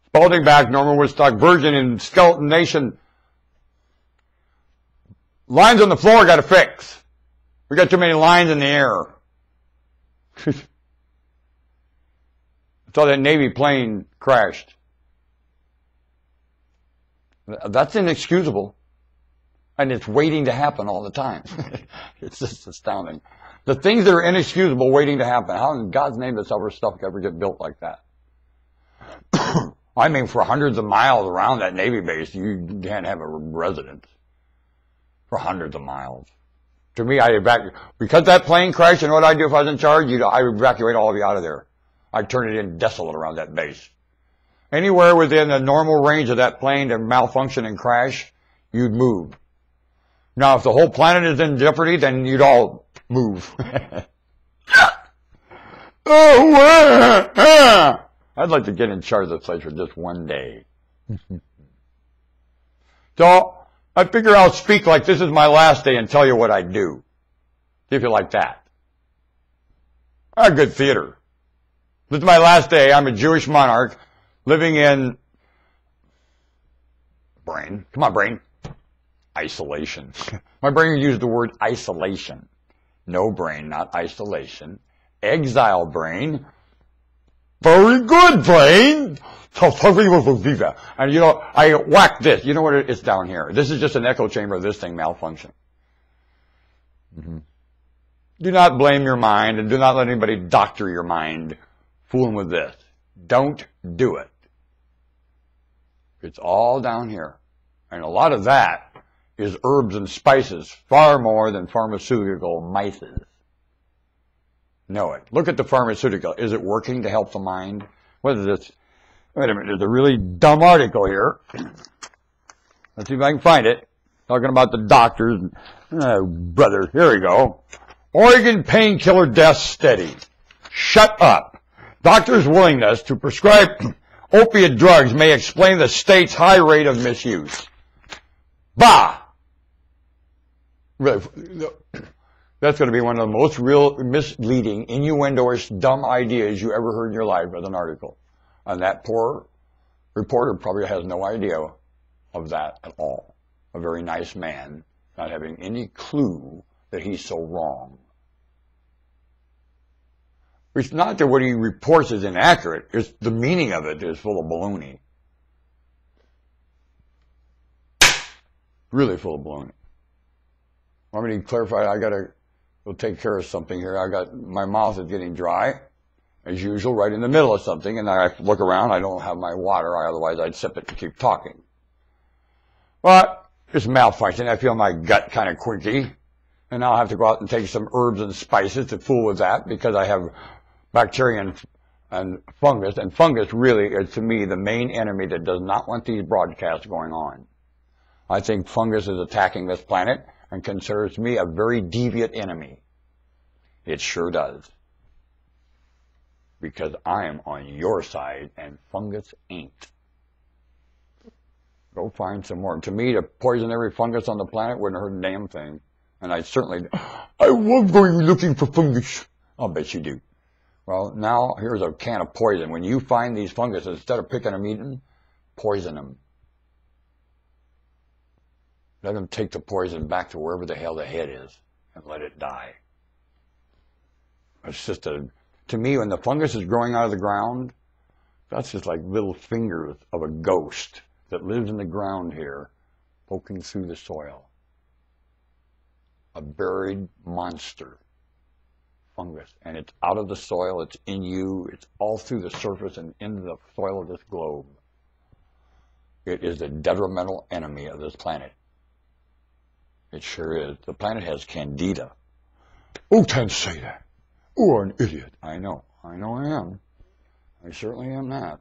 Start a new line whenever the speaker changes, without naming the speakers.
Spalding back, Norman Woodstock, Virgin and Skeleton Nation. Lines on the floor got to fix. We got too many lines in the air. I saw that Navy plane crashed. That's inexcusable. And it's waiting to happen all the time. It's just astounding. The things that are inexcusable waiting to happen. How in God's name does our stuff ever get built like that? I mean, for hundreds of miles around that Navy base, you can't have a residence. For hundreds of miles. To me, because that plane crashed, you know what I'd do if I was in charge? I'd evacuate all of you out of there. I'd turn it in desolate around that base. Anywhere within the normal range of that plane to malfunction and crash, you'd move. Now, if the whole planet is in jeopardy, then you'd all move. I'd like to get in charge of the place for just one day. So, I figure I'll speak like this is my last day and tell you what I do. If you like that. Good theater. This is my last day. I'm a Jewish monarch living in brain. Come on, brain. Isolation. My brain used the word isolation. No brain, not isolation. Exile brain. Very good, brain. And you know, I whack this. You know what it's down here. This is just an echo chamber of this thing malfunction. Do not blame your mind and do not let anybody doctor your mind fooling with this. Don't do it. It's all down here. And a lot of that is herbs and spices, far more than pharmaceutical mices. Know it. Look at the pharmaceutical. Is it working to help the mind? What is this? Wait a minute. There's a really dumb article here. Let's see if I can find it. Talking about the doctors. Oh, brother. Here we go. Oregon painkiller deaths steady. Shut up. Doctors' willingness to prescribe opiate drugs may explain the state's high rate of misuse. Bah! Really, that's going to be one of the most real misleading, innuendo-ish, dumb ideas you ever heard in your life as an article. And that poor reporter probably has no idea of that at all. A very nice man, not having any clue that he's so wrong. It's not that what he reports is inaccurate, it's the meaning of it is full of baloney. Really full of baloney. Want me to clarify? We'll take care of something here. My mouth is getting dry, as usual, right in the middle of something, and I look around, I don't have my water, otherwise I'd sip it and keep talking. But it's malfunctioning. I feel my gut kind of quinky, and now I'll have to go out and take some herbs and spices to fool with that, because I have bacteria and fungus, and fungus really is, to me, the main enemy that does not want these broadcasts going on. I think fungus is attacking this planet and considers me a very deviant enemy. It sure does. Because I am on your side and fungus ain't. Go find some more. To me, to poison every fungus on the planet wouldn't hurt a damn thing. And I love going looking for fungus. I'll bet you do. Well, now here's a can of poison. When you find these fungus, instead of picking them, eating, poison them. Let them take the poison back to wherever the hell the head is and let it die. It's just to me, when the fungus is growing out of the ground, that's just like little fingers of a ghost that lives in the ground here, poking through the soil. A buried monster. Fungus. And it's out of the soil, it's in you, it's all through the surface and into the soil of this globe. It is the detrimental enemy of this planet. It sure is. The planet has candida. Oh, can't say that. Oh, an idiot. I know I am. I certainly am that.